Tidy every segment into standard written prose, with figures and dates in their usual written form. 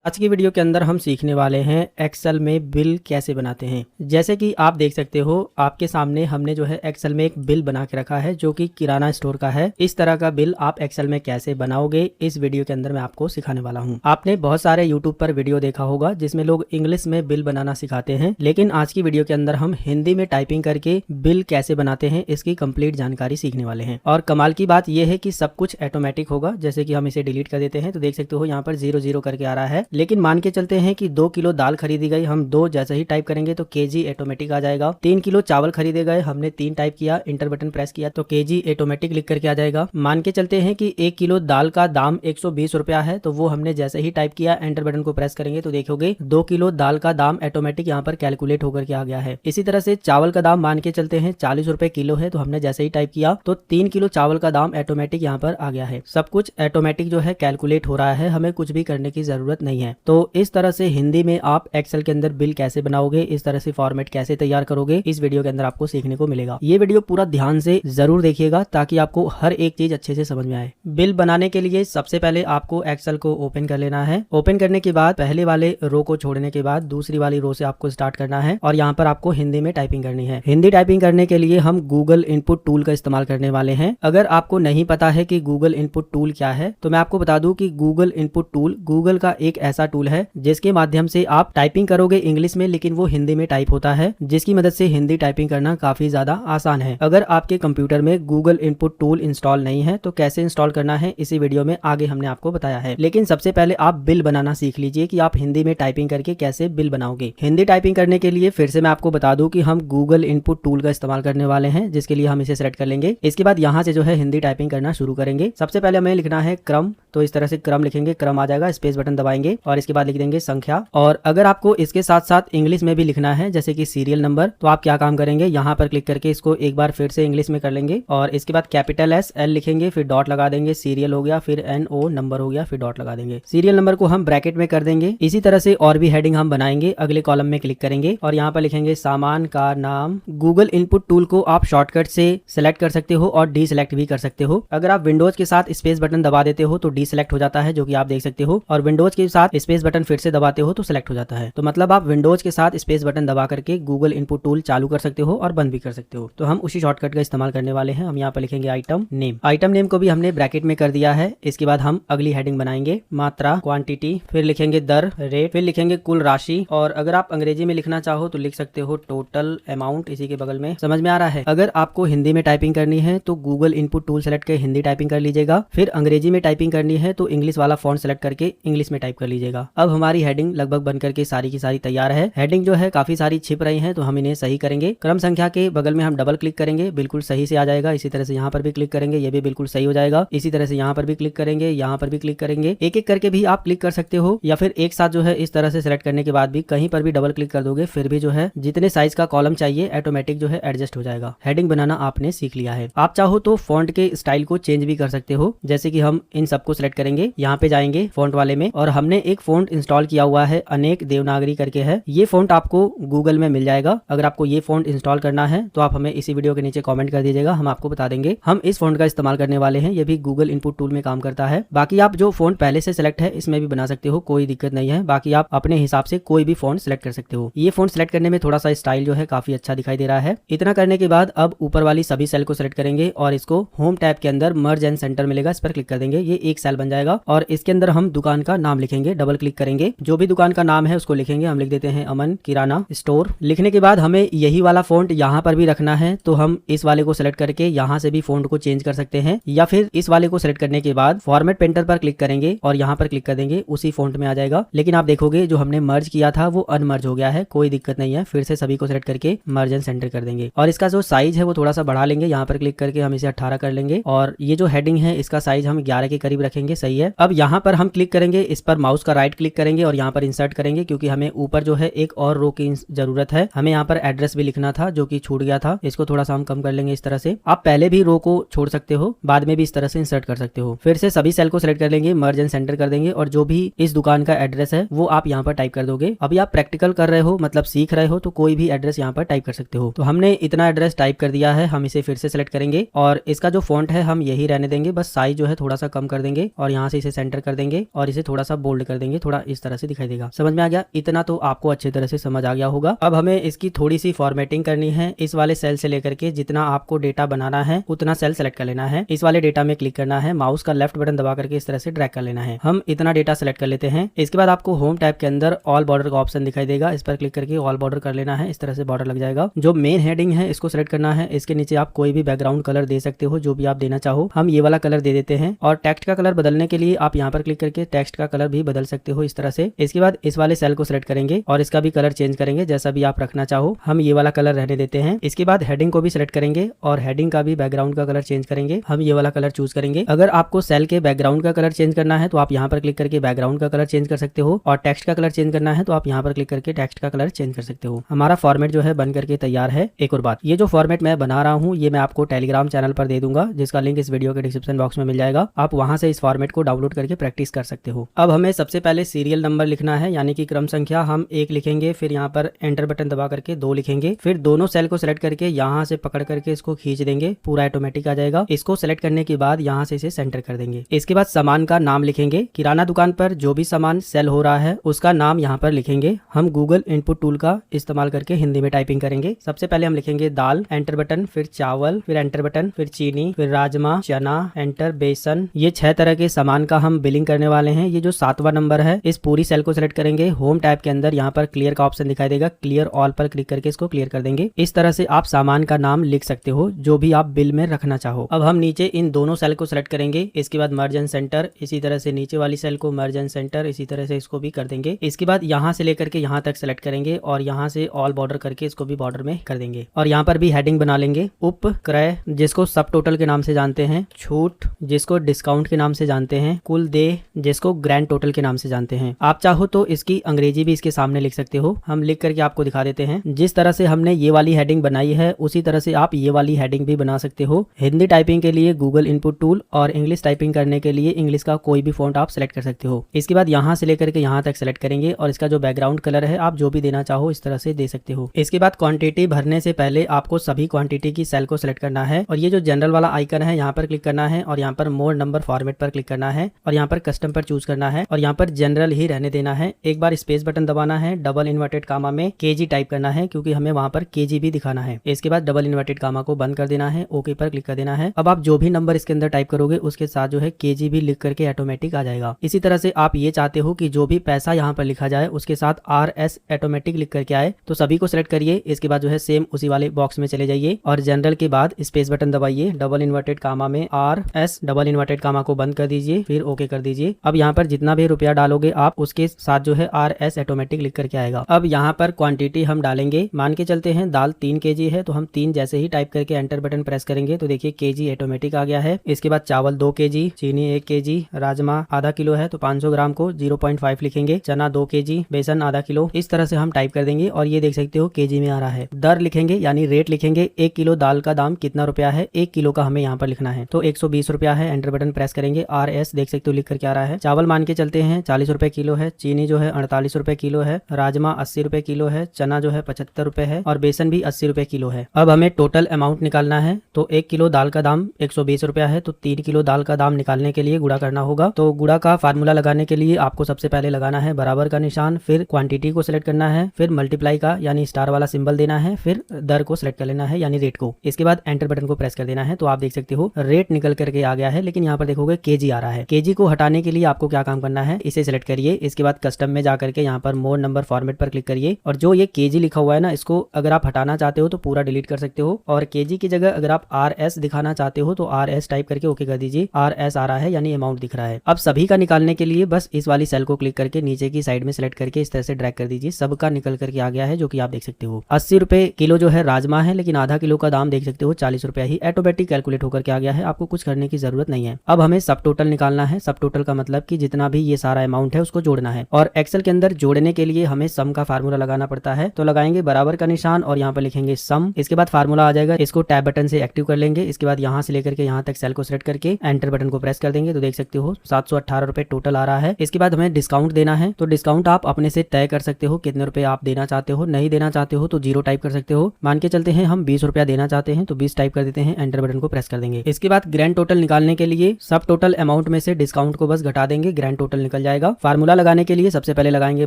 आज की वीडियो के अंदर हम सीखने वाले हैं एक्सेल में बिल कैसे बनाते हैं। जैसे कि आप देख सकते हो आपके सामने हमने जो है एक्सेल में एक बिल बना के रखा है जो कि किराना स्टोर का है। इस तरह का बिल आप एक्सेल में कैसे बनाओगे इस वीडियो के अंदर मैं आपको सिखाने वाला हूं। आपने बहुत सारे यूट्यूब पर वीडियो देखा होगा जिसमें लोग इंग्लिश में बिल बनाना सिखाते हैं, लेकिन आज की वीडियो के अंदर हम हिंदी में टाइपिंग करके बिल कैसे बनाते हैं इसकी कंप्लीट जानकारी सीखने वाले हैं। और कमाल की बात यह है कि सब कुछ ऑटोमेटिक होगा। जैसे कि हम इसे डिलीट कर देते हैं तो देख सकते हो यहाँ पर 00 करके आ रहा है, लेकिन मान के चलते हैं कि 2 किलो दाल खरीदी गई, हम 2 जैसे ही टाइप करेंगे तो केजी ऑटोमेटिक आ जाएगा। 3 किलो चावल खरीदे गए, हमने 3 टाइप किया, इंटर बटन प्रेस किया तो केजी ऑटोमेटिक लिख करके आ जाएगा। मान के चलते हैं कि 1 किलो दाल का दाम 120 रुपया है, तो वो हमने जैसे ही टाइप किया एंटर बटन को प्रेस करेंगे तो देखोगे 2 किलो दाल का दाम ऑटोमेटिक यहाँ पर कैलकुलेट होकर के आ गया है। इसी तरह से चावल का दाम मान के चलते हैं 40 रुपए किलो है, तो हमने जैसे ही टाइप किया तो 3 किलो चावल का दाम ऑटोमेटिक यहाँ पर आ गया है। सब कुछ ऑटोमेटिक जो है कैलकुलेट हो रहा है, हमें कुछ भी करने की जरूरत नहीं है। तो इस तरह से हिंदी में आप एक्सेल के अंदर बिल कैसे बनाओगे, इस तरह से फॉर्मेट कैसे तैयार करोगे, इस वीडियो के अंदर आपको सीखने को मिलेगा। ये वीडियो पूरा ध्यान से जरूर देखिएगा ताकि आपको हर एक चीज अच्छे से समझ में आए। बिल बनाने के लिए सबसे पहले आपको एक्सेल को ओपन कर लेना है। ओपन करने के बाद पहले वाले रो को छोड़ने के बाद दूसरी वाली रो से आपको स्टार्ट करना है और यहाँ पर आपको हिंदी में टाइपिंग करनी है। हिंदी टाइपिंग करने के लिए हम गूगल इनपुट टूल का इस्तेमाल करने वाले हैं। अगर आपको नहीं पता है कि गूगल इनपुट टूल क्या है तो मैं आपको बता दूं कि गूगल इनपुट टूल गूगल का एक ऐसा टूल है जिसके माध्यम से आप टाइपिंग करोगे इंग्लिश में, लेकिन वो हिंदी में टाइप होता है, जिसकी मदद से हिंदी टाइपिंग करना काफी ज्यादा आसान है। अगर आपके कंप्यूटर में गूगल इनपुट टूल इंस्टॉल नहीं है तो कैसे इंस्टॉल करना है इसी वीडियो में आगे हमने आपको बताया है। लेकिन सबसे पहले आप बिल बनाना सीख लीजिए कि आप हिंदी में टाइपिंग करके कैसे बिल बनाओगे। हिंदी टाइपिंग करने के लिए फिर से मैं आपको बता दूं कि हम गूगल इनपुट टूल का इस्तेमाल करने वाले हैं, जिसके लिए हम इसे सेलेक्ट कर लेंगे। इसके बाद यहाँ से जो है हिंदी टाइपिंग करना शुरू करेंगे। सबसे पहले हमें लिखना है क्रम, तो इस तरह से क्रम लिखेंगे, क्रम आ जाएगा, स्पेस बटन दबाएंगे और इसके बाद लिख देंगे संख्या। और अगर आपको इसके साथ साथ इंग्लिश में भी लिखना है जैसे कि सीरियल नंबर, तो आप क्या काम करेंगे, यहाँ पर क्लिक करके इसको एक बार फिर से इंग्लिश में कर लेंगे और इसके बाद कैपिटल एस एल लिखेंगे, फिर डॉट लगा देंगे, सीरियल हो गया, फिर एन ओ नंबर हो गया, फिर डॉट लगा देंगे। सीरियल नंबर को हम ब्रैकेट में कर देंगे। इसी तरह से और भी हेडिंग हम बनाएंगे। अगले कॉलम में क्लिक करेंगे और यहाँ पर लिखेंगे सामान का नाम। गूगल इनपुट टूल को आप शॉर्टकट से सिलेक्ट कर सकते हो और डी सिलेक्ट भी कर सकते हो। अगर आप विंडोज के साथ स्पेस बटन दबा देते हो तो डी सिलेक्ट हो जाता है, जो कि आप देख सकते हो, और विंडोज के साथ स्पेस बटन फिर से दबाते हो तो सिलेक्ट हो जाता है। तो मतलब आप विंडोज के साथ स्पेस बटन दबा करके गूगल इनपुट टूल चालू कर सकते हो और बंद भी कर सकते हो। तो हम उसी शॉर्टकट का इस्तेमाल करने वाले हैं। हम यहाँ पर लिखेंगे आइटम नेम। आइटम नेम को भी हमने ब्रैकेट में कर दिया है। इसके बाद हम अगली हेडिंग बनाएंगे मात्रा, क्वांटिटी, फिर लिखेंगे दर, रेट, फिर लिखेंगे कुल राशि। और अगर आप अंग्रेजी में लिखना चाहो तो लिख सकते हो टोटल अमाउंट, इसी के बगल में। समझ में आ रहा है? अगर आपको हिंदी में टाइपिंग करनी है तो गूगल इनपुट टूल सेलेक्ट कर हिंदी टाइपिंग कर लीजिएगा। फिर अंग्रेजी में टाइपिंग करनी है तो इंग्लिश वाला फॉन्ट सेलेक्ट करके इंग्लिश में टाइप कर लीजिएगा। अब हमारी हेडिंग लगभग बनकर के सारी की सारी तैयार है। हेडिंग जो है काफी सारी छिप रही हैं तो हम इन्हें सही करेंगे। क्रम संख्या के बगल में हम डबल क्लिक करेंगे, बिल्कुल सही से आ जाएगा। इसी तरह से यहाँ पर भी क्लिक करेंगे, ये भी बिल्कुल सही हो जाएगा। इसी तरह से यहाँ पर भी क्लिक करेंगे, यहाँ पर भी क्लिक करेंगे। एक एक करके भी आप क्लिक कर सकते हो या फिर एक साथ जो है इस तरह से सिलेक्ट करने के बाद भी कहीं पर भी डबल क्लिक कर दोगे फिर भी जो है जितने साइज का कॉलम चाहिए ऑटोमेटिक जो है एडजस्ट हो जाएगा। हेडिंग बनाना आपने सीख लिया है। आप चाहो तो फॉन्ट के स्टाइल को चेंज भी कर सकते हो, जैसे कि हम इन सबको सिलेक्ट करेंगे, यहाँ पे जाएंगे फॉन्ट वाले में और हमने एक फॉन्ट इंस्टॉल किया हुआ है, अनेक देवनागरी करके है। ये फॉन्ट आपको गूगल में मिल जाएगा। अगर आपको ये फॉन्ट इंस्टॉल करना है तो आप हमें इसी वीडियो के नीचे कमेंट कर दीजिएगा, हम आपको बता देंगे। हम इस फॉन्ट का इस्तेमाल करने वाले हैं, ये भी गूगल इनपुट टूल में काम करता है। बाकी आप जो फॉन्ट पहले से सिलेक्ट है इसमें भी बना सकते हो, कोई दिक्कत नहीं है। बाकी आप अपने हिसाब से कोई भी फॉन्ट सिलेक्ट कर सकते हो। ये फॉन्ट सिलेक्ट करने में थोड़ा सा स्टाइल जो है काफी अच्छा दिखाई दे रहा है। इतना करने के बाद अब ऊपर वाली सभी सेल को सिलेक्ट करेंगे और इसको होम टैब के अंदर मर्ज एंड सेंटर मिलेगा, इस पर क्लिक कर देंगे। ये एक सेल बन जाएगा और इसके अंदर हम दुकान का नाम लिखेंगे। डबल क्लिक करेंगे, जो भी दुकान का नाम है उसको लिखेंगे। हम लिख देते हैं अमन किराना स्टोर। लिखने के बाद हमें यही वाला फॉन्ट यहाँ पर भी रखना है, तो हम इस वाले को सिलेक्ट करके यहाँ से भी फॉन्ट को चेंज कर सकते हैं, या फिर इस वाले को सिलेक्ट करने के बाद फॉर्मेट पेंटर पर क्लिक करेंगे और यहाँ पर क्लिक कर देंगे, उसी फॉन्ट में आ जाएगा। लेकिन आप देखोगे जो हमने मर्ज किया था वो अनमर्ज हो गया है, कोई दिक्कत नहीं है। फिर से सभी को सिलेक्ट करके मर्ज एंड सेंटर कर देंगे और इसका जो साइज है वो थोड़ा सा बढ़ा लेंगे। यहाँ पर क्लिक करके हम इसे 18 कर लेंगे और ये जो हेडिंग है इसका साइज हम 11 के करीब रखेंगे, सही है। अब यहाँ पर हम क्लिक करेंगे, इस पर माउस का राइट क्लिक करेंगे और यहाँ पर इंसर्ट करेंगे, क्योंकि हमें ऊपर जो है एक और रो की जरूरत है। हमें यहाँ पर एड्रेस भी लिखना था जो कि छूट गया था, इसको थोड़ा सा हम कम कर लेंगे इस तरह से। आप पहले भी रो को छोड़ सकते हो, बाद में भी इस तरह से इंसर्ट कर सकते हो। फिर से सभी सेल को सिलेक्ट कर लेंगे, मर्ज एंड सेंटर कर देंगे और जो भी इस दुकान का एड्रेस है वो आप यहाँ पर टाइप कर दोगे। अभी आप प्रैक्टिकल कर रहे हो, मतलब सीख रहे हो, तो कोई भी एड्रेस यहाँ पर टाइप कर सकते हो। तो हमने इतना एड्रेस टाइप कर दिया है, हम इसे फिर से सिलेक्ट करेंगे और इसका जो फॉन्ट है हम यही रहने देंगे, बस साइज जो है थोड़ा सा कम कर देंगे और यहाँ से इसे सेंटर कर देंगे और इसे थोड़ा सा बोल्ड कर कर देंगे, थोड़ा इस तरह से दिखाई देगा। समझ में आ गया? इतना तो आपको अच्छे तरह से समझ आ गया होगा। अब हमें इसकी थोड़ी सी फॉर्मेटिंग करनी है। इस वाले सेल से लेकर के जितना आपको डेटा बनाना है उतना सेल सेलेक्ट कर लेना है। इस वाले डेटा में क्लिक करना है, माउस का लेफ्ट बटन दबा करके इस तरह से ड्रैग कर लेना है। हम इतना डेटा सेलेक्ट कर लेते हैं। इसके बाद आपको होम टैब के अंदर ऑल बॉर्डर का ऑप्शन दिखाई देगा, इस पर क्लिक करके ऑल बॉर्डर कर लेना है। इस तरह से बॉर्डर लग जाएगा। जो मेन हेडिंग है इसको सेलेक्ट करना है। इसके नीचे आप कोई भी बैकग्राउंड कलर दे सकते हो, जो भी आप देना चाहो। हम ये वाला कलर दे देते हैं। और टेक्स्ट का कलर बदलने के लिए आप यहाँ पर क्लिक करके टेक्स्ट का कलर भी बदल सकते हो इस तरह से। इसके बाद इस वाले सेल को सिलेक्ट करेंगे और इसका भी कलर चेंज करेंगे जैसा भी आप रखना चाहो। हम ये वाला कलर रहने देते हैं। इसके बाद हेडिंग को भी सिलेक्ट करेंगे और हेडिंग का भी बैकग्राउंड का कलर चेंज करेंगे। हम ये वाला कलर चूज करेंगे। अगर आपको सेल के बैकग्राउंड का कलर चेंज करना है तो आप यहाँ पर क्लिक करके बैकग्राउंड का कलर चेंज कर सकते हो, और टेक्स्ट का कलर चेंज करना है तो आप यहाँ पर क्लिक करके टेक्स्ट का कलर चेंज कर सकते हो। हमारा फॉर्मेट जो है बन करके तैयार है। एक और बात, ये जो फॉर्मेट मैं बना रहा हूँ ये मैं आपको टेलीग्राम चैनल पर दे दूंगा, जिसका लिंक इस वीडियो के डिस्क्रिप्शन बॉक्स में मिल जाएगा। आप वहां से इस फॉर्मेट को डाउनलोड करके प्रैक्टिस कर सकते हो। अब हमें सबसे पहले सीरियल नंबर लिखना है, यानी कि क्रम संख्या। हम 1 लिखेंगे, फिर यहाँ पर एंटर बटन दबा करके 2 लिखेंगे, फिर दोनों सेल को सिलेक्ट करके यहाँ से पकड़ करके इसको खींच देंगे, पूरा ऑटोमेटिक आ जाएगा। इसको सिलेक्ट करने के बाद यहाँ से इसे सेंटर कर देंगे। इसके बाद सामान का नाम लिखेंगे। किराना दुकान पर जो भी सामान सेल हो रहा है उसका नाम यहाँ पर लिखेंगे। हम गूगल इनपुट टूल का इस्तेमाल करके हिंदी में टाइपिंग करेंगे। सबसे पहले हम लिखेंगे दाल, एंटर बटन, फिर चावल, फिर एंटर बटन, फिर चीनी, फिर राजमा, चना, एंटर, बेसन। ये 6 तरह के सामान का हम बिलिंग करने वाले हैं। ये जो 7वां नंबर है, इस पूरी सेल को सिलेक्ट करेंगे। होम टैब के अंदर यहाँ पर क्लियर का ऑप्शन दिखाई देगा, क्लियर ऑल पर क्लिक करके इसको क्लियर कर देंगे। इस तरह से आप सामान का नाम लिख सकते हो जो भी आप बिल में रखना चाहो। अब हम नीचे इन दोनों सेल को सिलेक्ट करेंगे। इसके बाद मर्ज एंड सेंटर, इसी तरह से नीचे वाली सेल को मर्ज एंड सेंटर, इसी तरह से इसको भी कर देंगे। इसके बाद यहाँ से लेकर के यहाँ तक सिलेक्ट करेंगे और यहाँ से ऑल बॉर्डर करके इसको भी बॉर्डर में कर देंगे। और यहाँ पर भी हेडिंग बना लेंगे। उप क्रय, जिसको सब टोटल के नाम से जानते हैं, छूट, जिसको डिस्काउंट के नाम से जानते हैं, कुल देय, जिसको ग्रैंड टोटल के नाम से जानते हैं। आप चाहो तो इसकी अंग्रेजी भी इसके सामने लिख सकते हो। हम लिख करके आपको दिखा देते हैं। जिस तरह से हमने ये वाली हेडिंग बनाई है उसी तरह से आप ये वाली हेडिंग भी बना सकते हो। हिंदी टाइपिंग के लिए गूगल इनपुट टूल और इंग्लिश टाइपिंग करने के लिए इंग्लिश का कोई भी फॉन्ट आप सिलेक्ट कर सकते हो। इसके बाद यहाँ से लेकर के यहाँ तक सिलेक्ट करेंगे और इसका जो बैकग्राउंड कलर है आप जो भी देना चाहो इस तरह से दे सकते हो। इसके बाद क्वांटिटी भरने से पहले आपको सभी क्वांटिटी की सेल को सिलेक्ट करना है और ये जो जनरल वाला आइकन है यहाँ पर क्लिक करना है और यहाँ पर मोर नंबर फॉर्मेट पर क्लिक करना है और यहाँ पर कस्टम पर चूज करना है और यहाँ पर जनरल ही रहने देना है। एक बार स्पेस बटन दबाना है, डबल इन्वर्टेड कामा में केजी टाइप करना है क्योंकि हमें वहां पर केजी भी दिखाना है। इसके बाद डबल इन्वर्टेड कामा को बंद कर देना है, ओके पर क्लिक कर देना है। अब आप जो भी नंबर इसके अंदर टाइप करोगे उसके साथ जो है केजी भी लिख करके ऑटोमेटिक आ जाएगा। इसी तरह से आप ये चाहते हो कि जो भी पैसा यहाँ पर लिखा जाए उसके साथ RS ऑटोमेटिक लिख करके आए तो सभी को सिलेक्ट करिए। इसके बाद जो है सेम उसी वाले बॉक्स में चले जाइए और जनरल के बाद स्पेस बटन दबाइए, डबल इन्वर्टेड कामा में RS, डबल इन्वर्टेड कामा को बंद कर दीजिए, फिर ओके कर दीजिए। अब यहाँ पर जितना भी रुपया डालोगे आप उसके साथ जो है RS ऑटोमेटिक लिख करके आएगा। अब यहाँ पर क्वांटिटी हम डालेंगे। मान के चलते हैं दाल 3 kg है तो हम 3 जैसे ही टाइप करके एंटर बटन प्रेस करेंगे तो देखिए केजी ऑटोमेटिक आ गया है। इसके बाद चावल 2 kg, चीनी 1 kg, राजमा आधा किलो है तो 500 ग्राम को 0.5 लिखेंगे, चना 2 kg, बेसन आधा किलो। इस तरह से हम टाइप कर देंगे और ये देख सकते हो केजी में आ रहा है। दर लिखेंगे यानी रेट लिखेंगे। 1 किलो दाल का दाम कितना रुपया है, 1 किलो का हमें यहाँ पर लिखना है तो 120 रुपया है। एंटर बटन प्रेस करेंगे, RS देख सकते हो लिख करके आ रहा है। चावल मान के चलते हैं 40 रुपए किलो है, चीनी जो है 48 रुपए किलो है, राजमा 80 रुपए किलो है, चना जो है 75 रुपए है और बेसन भी 80 रुपए किलो है। अब हमें टोटल अमाउंट निकालना है तो 1 किलो दाल का दाम 120 रुपया है तो 3 किलो दाल का दाम निकालने के लिए गुणा करना होगा। तो गुणा का फार्मूला लगाने के लिए आपको सबसे पहले लगाना है बराबर का निशान, फिर क्वांटिटी को सिलेक्ट करना है, फिर मल्टीप्लाई का यानी स्टार वाला सिंबल देना है, फिर दर को सिलेक्ट कर लेना है यानी रेट को। इसके बाद एंटर बटन को प्रेस कर देना है तो आप देख सकते हो रेट निकल करके आ गया है, लेकिन यहाँ पर देखोगे केजी आ रहा है। केजी को हटाने के लिए आपको क्या काम करना है, इसे सिलेक्ट करिए। इसके बाद कस्टम में जाकर के यहाँ पर मोर नंबर फॉर्मेट पर क्लिक करिए और जो ये केजी लिखा हुआ है ना इसको अगर आप हटाना चाहते हो तो पूरा डिलीट कर सकते हो और केजी की जगह अगर आप RS दिखाना चाहते हो तो RS टाइप करके ओके कर दीजिए। RS आ रहा है यानी अमाउंट दिख रहा है। अब सभी का निकालने के लिए बस इस वाली सेल को क्लिक करके नीचे की साइड में सिलेक्ट करके इस तरह से ड्रैग कर दीजिए। सबका निकल करके आ गया है जो कि आप देख सकते हो। 80 रुपए किलो जो है राजमा है, लेकिन आधा किलो का दाम देख सकते हो 40 रुपया ही ऑटोमेटिक कैलकुलेट होकर के आ गया है। आपको कुछ करने की जरूरत नहीं है। अब हमें सब टोटल निकालना है। सब टोटल का मतलब कि जितना भी ये सारा अमाउंट है उसको जोड़ना है और एक्सेल के अंदर जोड़ने के लिए हमें सम का फार्मूला लगाना पड़ता है। तो लगाएंगे बराबर का निशान और यहाँ पर लिखेंगे सम। इसके बाद फार्मूला आ जाएगा, इसको टैब बटन से एक्टिव कर लेंगे। इसके बाद यहाँ से लेकर के यहाँ तक सेल को सिलेक्ट करके एंटर बटन को प्रेस कर देंगे तो देख सकते हो 718 रुपए टोटल आ रहा है। इसके बाद हमें डिस्काउंट देना है तो डिस्काउंट आप अपने से तय कर सकते हो कितने रुपए आप देना चाहते हो। नहीं देना चाहते हो तो 0 टाइप कर सकते हो। मान के चलते हैं हम 20 रुपया देना चाहते हैं तो 20 टाइप कर देते हैं, एंटर बटन को प्रेस कर देंगे। इसके बाद ग्रैंड टोटल निकालने के लिए सब टोटल अमाउंट में से डिस्काउंट को बस घटा देंगे, ग्रैंड टोटल निकल निकल जाएगा। फार्मूला लगाने के लिए सबसे पहले लगाएंगे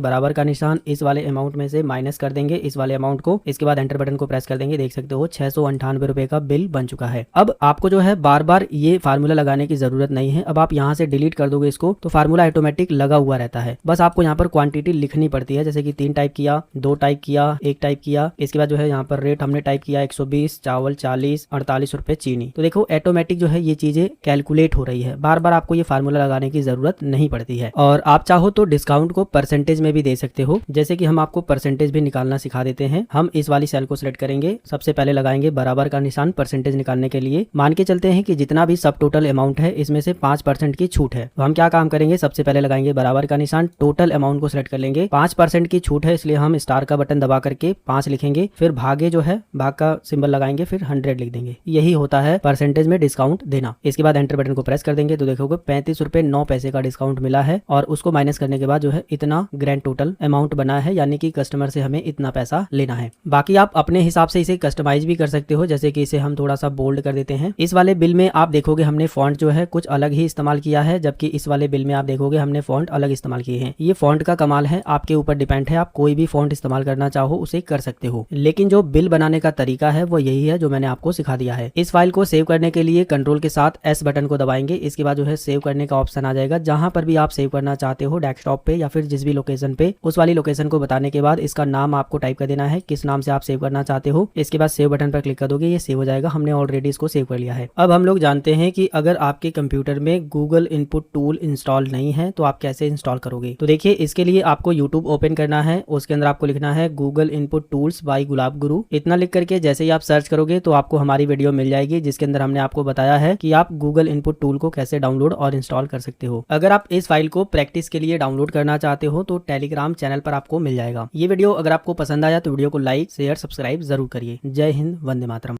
बराबर का निशान, इस वाले अमाउंट में से माइनस कर देंगे इस वाले अमाउंट को। इसके बाद एंटर बटन को प्रेस कर देंगे। देख सकते हो 698 रुपए का बिल बन चुका है। अब आपको जो है बार बार ये फार्मूला लगाने की जरूरत नहीं है। अब आप यहाँ से डिलीट कर दोगे इसको तो फार्मूला ऑटोमेटिक लगा हुआ रहता है। बस आपको यहाँ पर क्वांटिटी लिखनी पड़ती है, जैसे कि 3 टाइप किया, 2 टाइप किया, 1 टाइप किया। इसके बाद जो है यहाँ पर रेट हमने टाइप किया 120, चावल 40, 48 रुपए चीनी। तो देखो ऑटोमेटिक जो है ये चीजें कैलकुलेट हो रही है। बार बार आपको ये फार्मूला लगाने की जरूरत नहीं पड़ती है। और आप चाहो तो डिस्काउंट को परसेंटेज में भी दे सकते हो, जैसे कि हम आपको परसेंटेज भी निकालना सिखा देते हैं। हम इस वाली सेल को सिलेक्ट करेंगे, सबसे पहले लगाएंगे बराबर का निशान परसेंटेज निकालने के लिए। मान के चलते हैं कि जितना भी सब टोटल अमाउंट है इसमें से 5% की छूट है। तो हम क्या काम करेंगे, सबसे पहले लगाएंगे बराबर का निशान, टोटल अमाउंट को सिलेक्ट कर लेंगे। 5% की छूट है इसलिए हम स्टार का बटन दबा करके 5 लिखेंगे, फिर भागे जो है भाग का सिंबल लगाएंगे, फिर 100 लिख देंगे। यही होता है परसेंटेज में डिस्काउंट देना। इसके बाद एंटर बटन को प्रेस कर देंगे तो देखोगे 35 रुपए 9 पैसे का डिस्काउंट मिला है और उसको माइनस करने के बाद जो है इतना ग्रैंड टोटल अमाउंट बना है, यानी कि कस्टमर से हमें इतना पैसा लेना है। बाकी आप अपने हिसाब से इसे कस्टमाइज भी कर सकते हो, जैसे कि इसे हम थोड़ा सा बोल्ड कर देते हैं। इस वाले बिल में आप देखोगे हमने फॉन्ट जो है कुछ अलग ही इस्तेमाल किया है, जबकि इस वाले बिल में आप देखोगे हमने फॉन्ट अलग इस्तेमाल किए हैं। ये फॉन्ट का कमाल है, आपके ऊपर डिपेंड है, आप कोई भी फॉन्ट इस्तेमाल करना चाहो उसे कर सकते हो, लेकिन जो बिल बनाने का तरीका है वो यही है जो मैंने आपको सिखा दिया है। इस फाइल को सेव करने के लिए कंट्रोल के साथ S बटन को दबाएंगे। इसके बाद जो है सेव करने का ऑप्शन आ जाएगा। जहां पर भी आप सेव करना चाहते हो डेस्कटॉप पे या फिर जिस भी लोकेशन पे, उस वाली लोकेशन को बताने के बाद इसका नाम आपको टाइप कर देना है, किस नाम से आप सेव करना चाहते हो। इसके बाद सेव बटन पर क्लिक कर दोगे, ये सेव हो जाएगा। हमने ऑलरेडी इसको सेव कर लिया है। अब हम लोग जानते हैं कि अगर आपके कंप्यूटर में गूगल इनपुट टूल इंस्टॉल नहीं है तो आप कैसे इंस्टॉल करोगे। तो देखिए इसके लिए आपको यूट्यूब ओपन करना है, उसके अंदर आपको लिखना है गूगल इनपुट टूल्स बाय गुलाब गुरु। इतना लिख करके जैसे ही आप सर्च करोगे तो आपको हमारी वीडियो मिल जाएगी, जिसके अंदर हमने आपको बताया है कि आप गूगल इनपुट टूल को कैसे डाउनलोड और इंस्टॉल कर सकते हो। अगर आप इस फाइल को प्रैक्टिस के लिए डाउनलोड करना चाहते हो तो टेलीग्राम चैनल पर आपको मिल जाएगा। ये वीडियो अगर आपको पसंद आया तो वीडियो को लाइक शेयर सब्सक्राइब जरूर करिए। जय हिंद, वंदे मातरम।